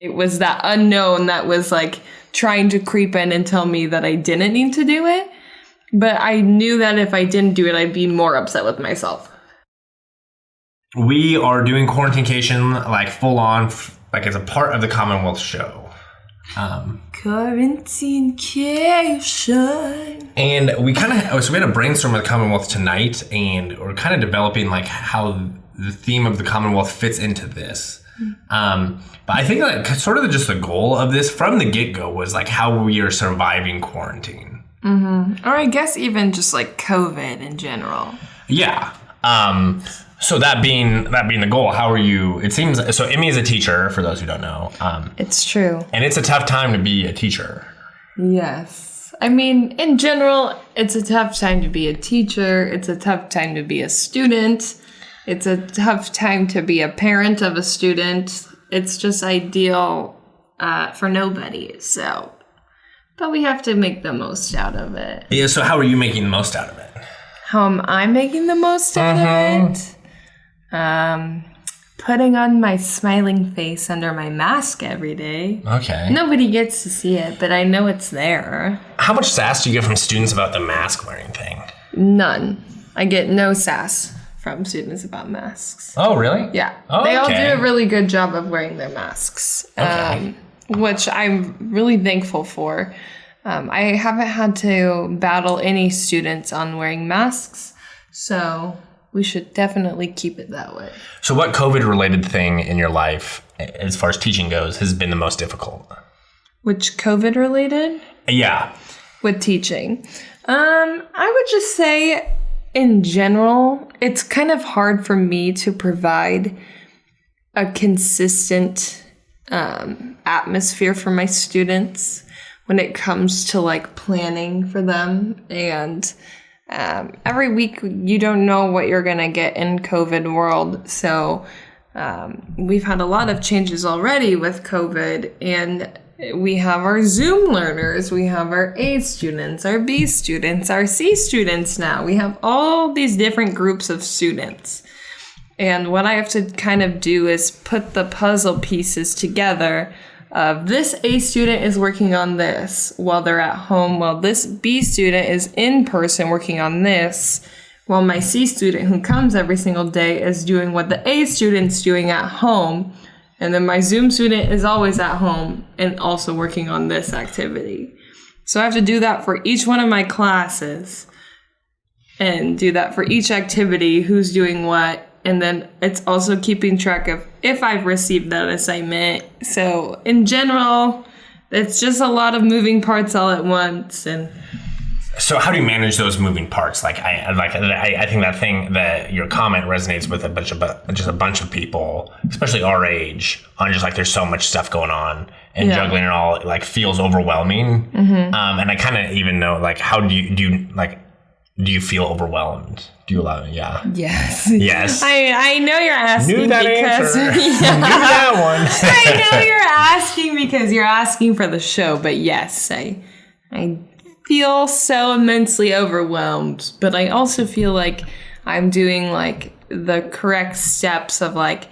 It was that unknown that was like trying to creep in and tell me that I didn't need to do it. But I knew that if I didn't do it, I'd be more upset with myself. We are doing Quarantine-cation like full on, like as a part of the Commonwealth show. Quarantine-cation. And we kind of, so we had a brainstorm with the Commonwealth tonight, and we're kind of developing like how the theme of the Commonwealth fits into this. But I think like sort of just the goal of this from the get-go was like how we are surviving quarantine. Mm-hmm. Or I guess even just like COVID in general. Yeah. So that being the goal, how are you? It seems so. Emmy is a teacher, for those who don't know. It's true, and it's a tough time to be a teacher. Yes, I mean, in general, it's a tough time to be a teacher. It's a tough time to be a student. It's a tough time to be a parent of a student. It's just ideal for nobody. So, but we have to make the most out of it. Yeah. So how are you making the most out of it? How am I making the most out of it? Putting on my smiling face under my mask every day. Okay. Nobody gets to see it, but I know it's there. How much sass do you get from students about the mask wearing thing? None. I get no sass from students about masks. Oh, really? Yeah. Oh, they all okay. do a really good job of wearing their masks, Okay. which I'm really thankful for. I haven't had to battle any students on wearing masks, so we should definitely keep it that way. So what COVID-related thing in your life, as far as teaching goes, has been the most difficult? Which COVID-related? Yeah. With teaching. I would just say, in general, it's kind of hard for me to provide a consistent atmosphere for my students when it comes to like planning for them. And every week you don't know what you're gonna get in COVID world. So we've had a lot of changes already with COVID, and we have our Zoom learners, we have our A students, our B students, our C students now. We have all these different groups of students. And what I have to kind of do is put the puzzle pieces together of this A student is working on this while they're at home, while this B student is in person working on this, while my C student who comes every single day is doing what the A student's doing at home. And then my Zoom student is always at home and also working on this activity. So I have to do that for each one of my classes and do that for each activity, who's doing what. And then it's also keeping track of if I've received that assignment. So in general, it's just a lot of moving parts all at once. And so how do you manage those moving parts? I think that thing that your comment resonates with a bunch of people, especially our age, on just like there's so much stuff going on and juggling it all like feels overwhelming. Mm-hmm. And I kind of even know like how do you feel overwhelmed? Do you allow it? Yeah. Yes. Yes. I know you're asking Knew that because answer. Knew that one. I know you're asking because you're asking for the show, but yes, I feel so immensely overwhelmed, but I also feel like I'm doing like the correct steps of like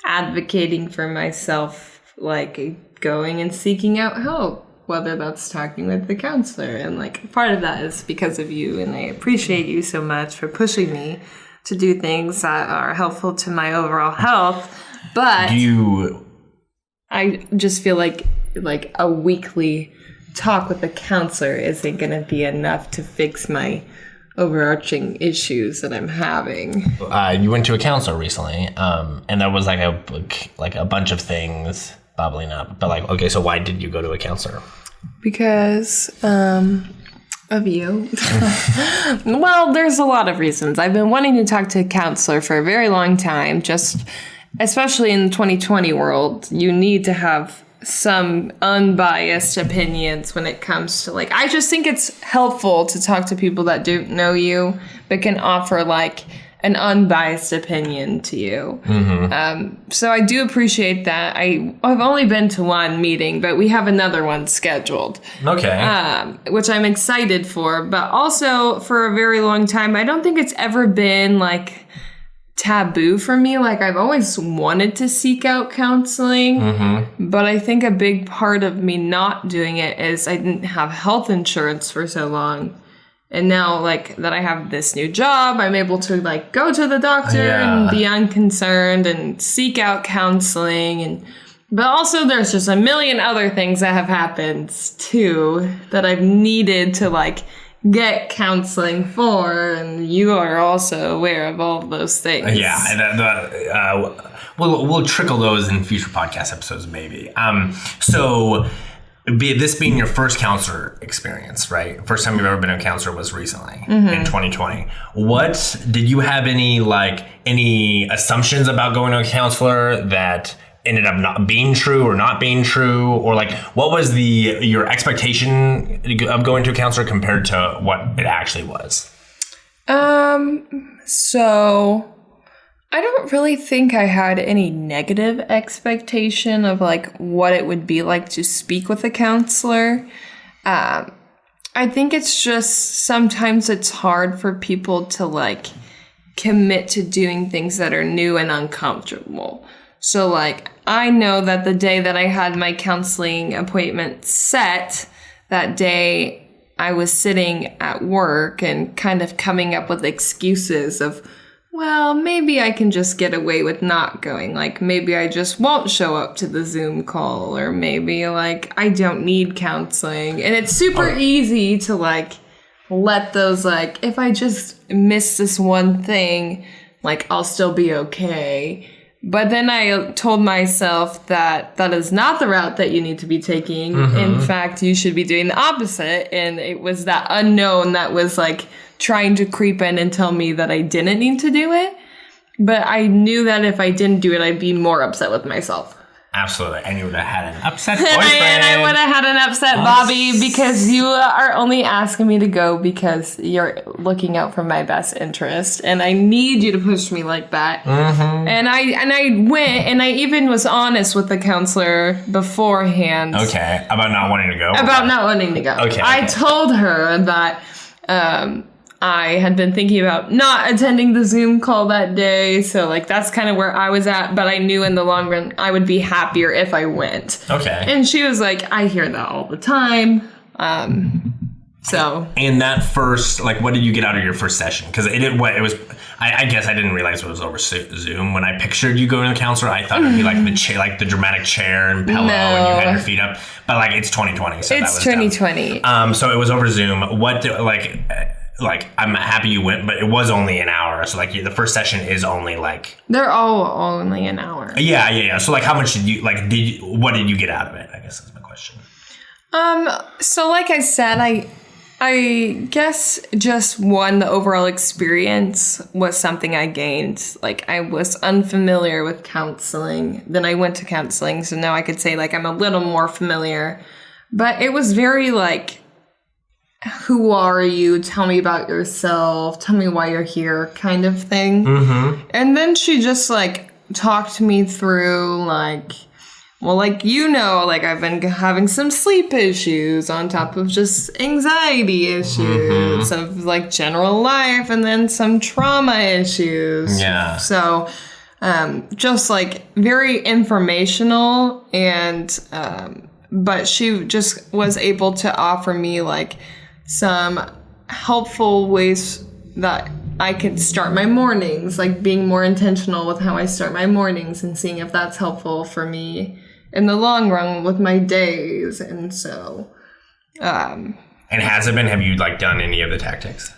advocating for myself, like going and seeking out help, whether that's talking with the counselor. And like part of that is because of you, and I appreciate you so much for pushing me to do things that are helpful to my overall health. But I just feel like a weekly talk with a counselor isn't going to be enough to fix my overarching issues that I'm having. You went to a counselor recently, and there was like a bunch of things bubbling up. But like, okay, so why did you go to a counselor? Because of you. Well, there's a lot of reasons. I've been wanting to talk to a counselor for a very long time. Just especially in the 2020 world, you need to have some unbiased opinions when it comes to like, I just think it's helpful to talk to people that don't know you but can offer like an unbiased opinion to you. Mm-hmm. So I do appreciate that. I've only been to one meeting, but we have another one scheduled. Okay. Which I'm excited for, but also for a very long time, I don't think it's ever been like taboo for me. Like, I've always wanted to seek out counseling, but I think a big part of me not doing it is I didn't have health insurance for so long. And now, like, that I have this new job, I'm able to, like, go to the doctor and be unconcerned and seek out counseling. But also there's just a million other things that have happened, too, that I've needed to, like, get counseling for. And you are also aware of all of those things. Yeah, and we'll trickle those in future podcast episodes, maybe. So... this being your first counselor experience, right? First time you've ever been a counselor was recently in 2020. What did you have any assumptions about going to a counselor that ended up not being true or not being true? Or like, what was your expectation of going to a counselor compared to what it actually was? So I don't really think I had any negative expectation of like what it would be like to speak with a counselor. I think it's just sometimes it's hard for people to like commit to doing things that are new and uncomfortable. So like I know that the day that I had my counseling appointment set, that day I was sitting at work and kind of coming up with excuses of, well, maybe I can just get away with not going. Like, maybe I just won't show up to the Zoom call, or maybe, like, I don't need counseling. And it's super easy to, like, let those, like, if I just miss this one thing, like, I'll still be okay. But then I told myself that that is not the route that you need to be taking. In fact, you should be doing the opposite. And it was that unknown that was, like, trying to creep in and tell me that I didn't need to do it. But I knew that if I didn't do it, I'd be more upset with myself. Absolutely. And you would have had an upset boyfriend. And I would have had an upset Bobby because you are only asking me to go because you're looking out for my best interest. And I need you to push me like that. And I went, and I even was honest with the counselor beforehand. Okay. About not wanting to go? About not wanting to go. Okay. I told her that I had been thinking about not attending the Zoom call that day. So, like, that's kind of where I was at. But I knew in the long run I would be happier if I went. Okay. And she was like, I hear that all the time. So. And that first, like, what did you get out of your first session? Because I guess I didn't realize it was over Zoom. When I pictured you going to the counselor, I thought it'd be like the chair, like the dramatic chair and pillow, and you had your feet up. But like, it's 2020, so it's 2020. So it was over Zoom. Like, I'm happy you went, but it was only an hour. So like, the first session is only like. They're all only an hour. Yeah. So like, how much did you what did you get out of it? I guess that's my question. So like I said, I guess just the overall experience was something I gained. Like, I was unfamiliar with counseling. Then I went to counseling, so now I could say, like, I'm a little more familiar. But it was very, like, who are you? Tell me about yourself. Tell me why you're here kind of thing. And then she just, like, talked me through, like... Well, like, like, I've been having some sleep issues on top of just anxiety issues of, like, general life, and then some trauma issues. Yeah. So, just, like, very informational, and, but she just was able to offer me, like, some helpful ways that I could start my mornings, like, being more intentional with how I start my mornings and seeing if that's helpful for me in the long run with my days. And so and has it been, have you like done any of the tactics?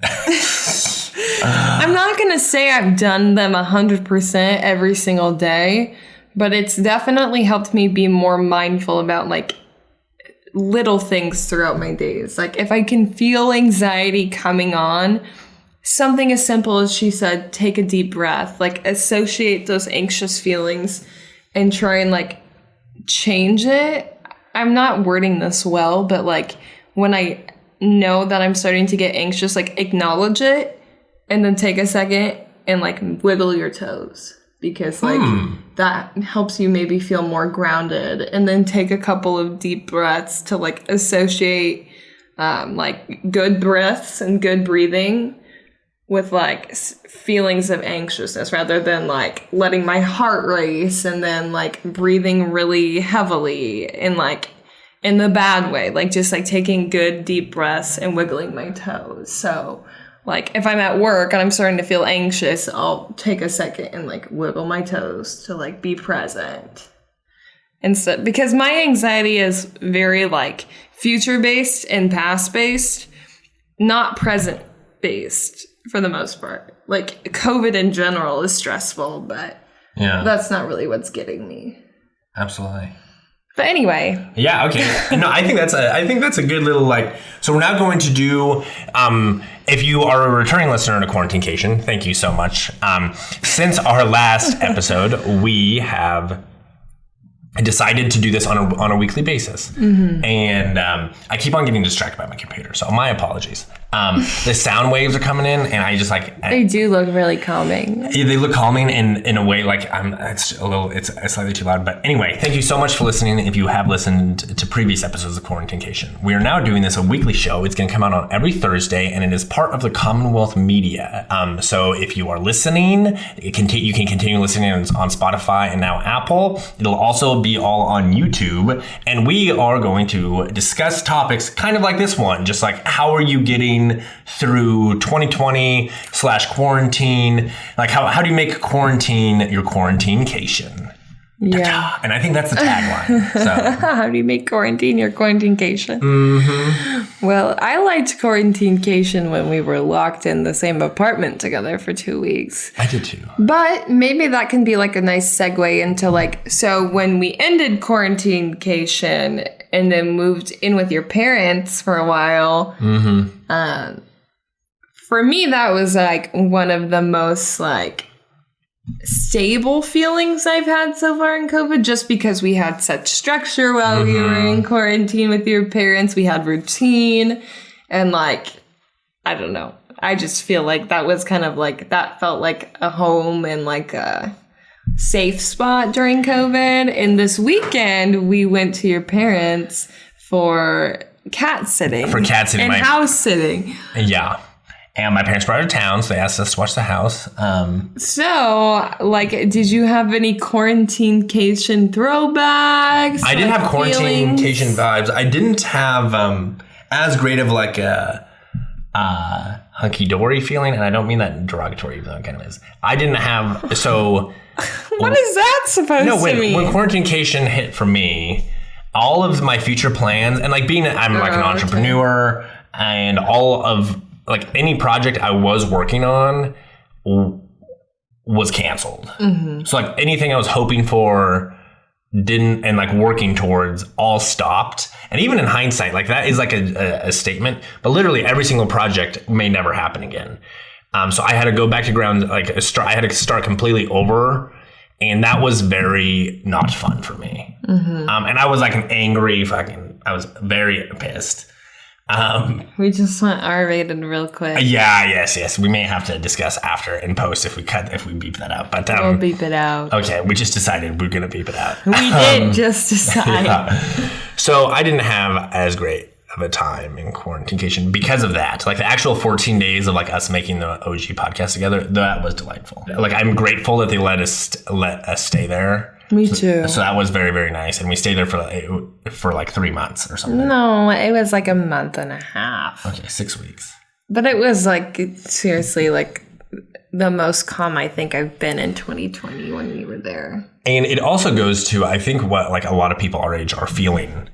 I'm not gonna say I've done them 100% every single day, but it's definitely helped me be more mindful about like little things throughout my days. Like, if I can feel anxiety coming on, something as simple as she said, take a deep breath, like associate those anxious feelings and try and, like, change it. I'm not wording this well, but, like, when I know that I'm starting to get anxious, like, acknowledge it and then take a second and, like, wiggle your toes. Because, like, that helps you maybe feel more grounded. And then take a couple of deep breaths to, like, associate, like, good breaths and good breathing with like feelings of anxiousness rather than like letting my heart race and then like breathing really heavily and like in the bad way, like just like taking good deep breaths and wiggling my toes. So like if I'm at work and I'm starting to feel anxious, I'll take a second and like wiggle my toes to like be present. Instead, because my anxiety is very like future based and past based, not present based for the most part. Like COVID in general is stressful, but that's not really what's getting me. Absolutely. But anyway. Yeah, okay. No, I think that's a good little like, so we're now going to do, if you are a returning listener to Quarantine-cation, thank you so much. Since our last episode, we have decided to do this on a weekly basis. Mm-hmm. And I keep on getting distracted by my computer, so my apologies. The sound waves are coming in, and I just like... They do look really calming. Yeah, they look calming in a way like it's slightly too loud. But anyway, thank you so much for listening. If you have listened to previous episodes of Quarantine-cation, we are now doing this a weekly show. It's going to come out on every Thursday, and it is part of the Commonwealth Media. So if you are listening, you can continue listening on Spotify and now Apple. It'll also be all on YouTube, and we are going to discuss topics kind of like this one, just like how are you getting through 2020/quarantine? Like how do you make quarantine your quarantine-cation? Yeah. And I think that's the tagline. So. How do you make quarantine your quarantine-cation? Mm-hmm. Well, I liked quarantine-cation when we were locked in the same apartment together for 2 weeks. I did too. But maybe that can be like a nice segue into like, so when we ended quarantine-cation and then moved in with your parents for a while, for me, that was like one of the most like stable feelings I've had so far in COVID, just because we had such structure while we were in quarantine with your parents. We had routine and like, I don't know. I just feel like that was kind of like, that felt like a home and like a safe spot during COVID. And this weekend we went to your parents for cat sitting. And house sitting. Yeah. And my parents were out of town, so they asked us to watch the house. So, like, did you have any quarantine-cation throwbacks? I did have quarantine-cation vibes. I didn't have as great of like a hunky-dory feeling, and I don't mean that in derogatory, even though it kind of is. I didn't have, so... What is that supposed to mean? When quarantine-cation hit for me, all of my future plans, and like I'm like an entrepreneur, and all of... like any project I was working on was canceled. Mm-hmm. So like anything I was hoping for didn't, and like working towards all stopped. And even in hindsight, like that is like a statement, but literally every single project may never happen again. So I had to go back to ground, like I had to start completely over. And that was very not fun for me. Mm-hmm. And I was like an angry I was very pissed. We just went R-rated real quick. Yes. We may have to discuss after in post if we beep that out. But we'll beep it out. Okay, we just decided we're gonna beep it out. We did just decide. Yeah. So I didn't have as great of a time in quarantine-cation because of that. Like the actual 14 days of like us making the OG podcast together, that was delightful. Like I'm grateful that they let us stay there. Me too. So that was very, very nice. And we stayed there for like 3 months or something. No, it was like a month and a half. Okay, 6 weeks. But it was like, seriously, like the most calm I think I've been in 2020 when we were there. And it also goes to, I think, what like a lot of people our age are feeling.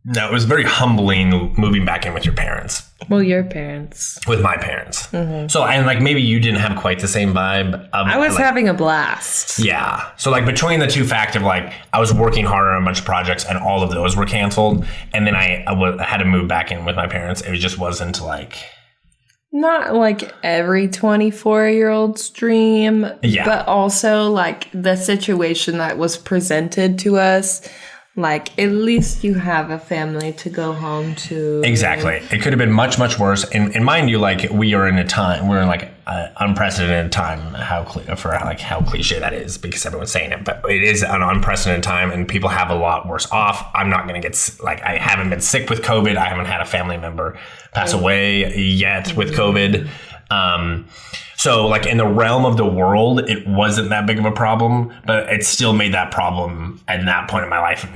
No, it was very humbling moving back in with your parents. Well, your parents. With my parents. Mm-hmm. So, and like maybe you didn't have quite the same vibe. I was like, having a blast. Yeah. So like between the two fact of like, I was working hard on a bunch of projects and all of those were canceled. And then I had to move back in with my parents. It just wasn't like... Not like every 24-year-old's dream. Yeah. But also like the situation that was presented to us. Like, at least you have a family to go home to. Exactly. It could have been much, much worse. And mind you, like, we're in like unprecedented time, how cliche that is, because everyone's saying it. But it is an unprecedented time, and people have a lot worse off. I'm not going to get, like, I haven't been sick with COVID. I haven't had a family member pass away yet with COVID. So like in the realm of the world, it wasn't that big of a problem, but it still made that problem at that point in my life.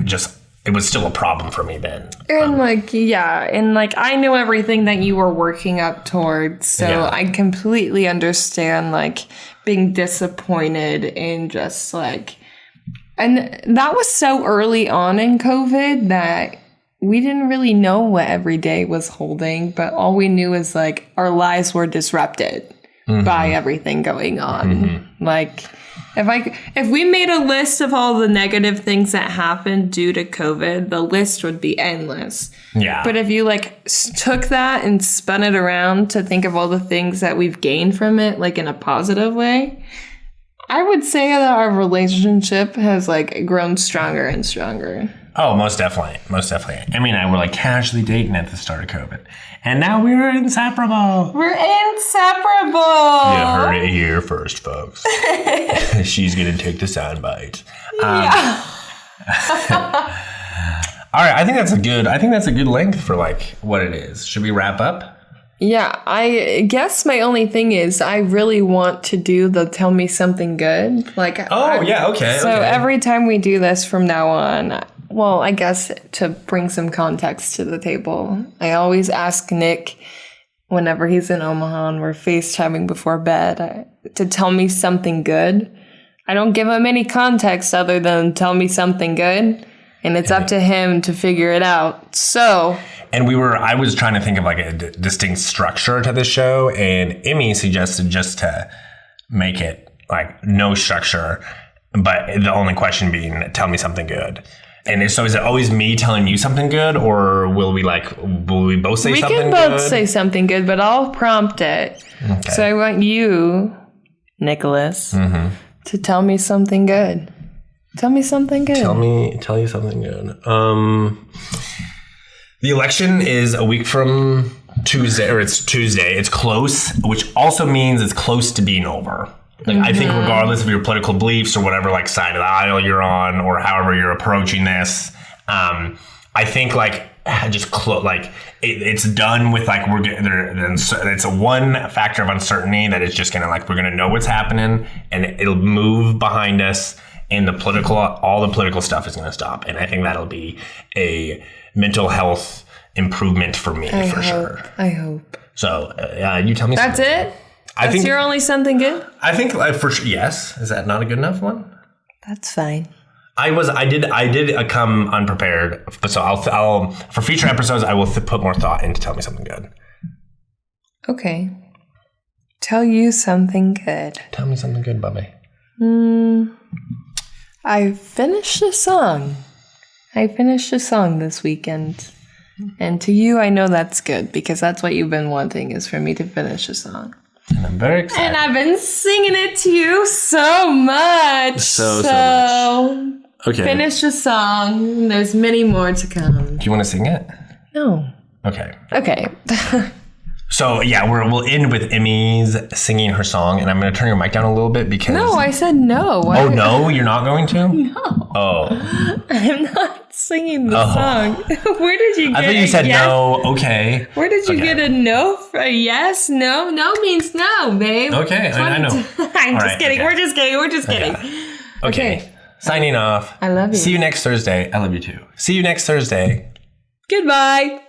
It was still a problem for me then. And I know everything that you were working up towards. So I completely understand like being disappointed in just like, and that was so early on in COVID that we didn't really know what every day was holding, but all we knew is like our lives were disrupted by everything going on. Like if we made a list of all the negative things that happened due to COVID, the list would be endless. Yeah. But if you like took that and spun it around to think of all the things that we've gained from it, like in a positive way, I would say that our relationship has like grown stronger and stronger. Oh, most definitely. Most definitely. Emmy and I were like casually dating at the start of COVID. And now we're inseparable. We're inseparable. You heard it here first, folks. She's going to take the soundbite. Yeah. All right. I think that's a good length for like what it is. Should we wrap up? Yeah. I guess my only thing is I really want to do the tell me something good. Like, okay. So every time we do this from now on, well, I guess to bring some context to the table, I always ask Nick whenever he's in Omaha and we're FaceTiming before bed to tell me something good. I don't give him any context other than tell me something good, and it's up to him to figure it out. So... And I was trying to think of like a distinct structure to the show, and Emmy suggested just to make it like no structure, but the only question being, tell me something good. And so is it always me telling you something good, or will we both say something good? We can both say something good, but I'll prompt it. Okay. So I want you, Nicholas, to tell me something good. Tell me something good. Tell you something good. The election is a week from Tuesday, or it's Tuesday. It's close, which also means it's close to being over. Like, I think regardless of your political beliefs or whatever like side of the aisle you're on, or however you're approaching this, I think like it's done with like it's a one factor of uncertainty that is just gonna like we're gonna know what's happening and it'll move behind us, and all the political stuff is gonna stop, and I think that'll be a mental health improvement for me sure. I hope. So you tell me. That's something. it. That's your only something good? I think for sure, yes. Is that not a good enough one? That's fine. I did come unprepared, so I'll for future episodes I will put more thought into tell me something good. Okay. Tell you something good. Tell me something good, Bubby. I finished a song. This weekend. And to you, I know that's good because that's what you've been wanting, is for me to finish a song. And I'm very excited. And I've been singing it to you so much. So much. Okay. Finish a song. There's many more to come. Do you want to sing it? No. Okay. So yeah, we'll end with Emmy's singing her song, and I'm going to turn your mic down a little bit because... No, I said no. Oh, no? You're not going to? No. Oh. I'm not singing the song. Where did you get I thought you said yes? No. Okay. Where did you get a no for a yes? No? No means no, babe. Okay, I know. I'm just kidding. Okay. We're just kidding. Okay. Signing off. I love you. See you next Thursday. I love you too. See you next Thursday. Goodbye.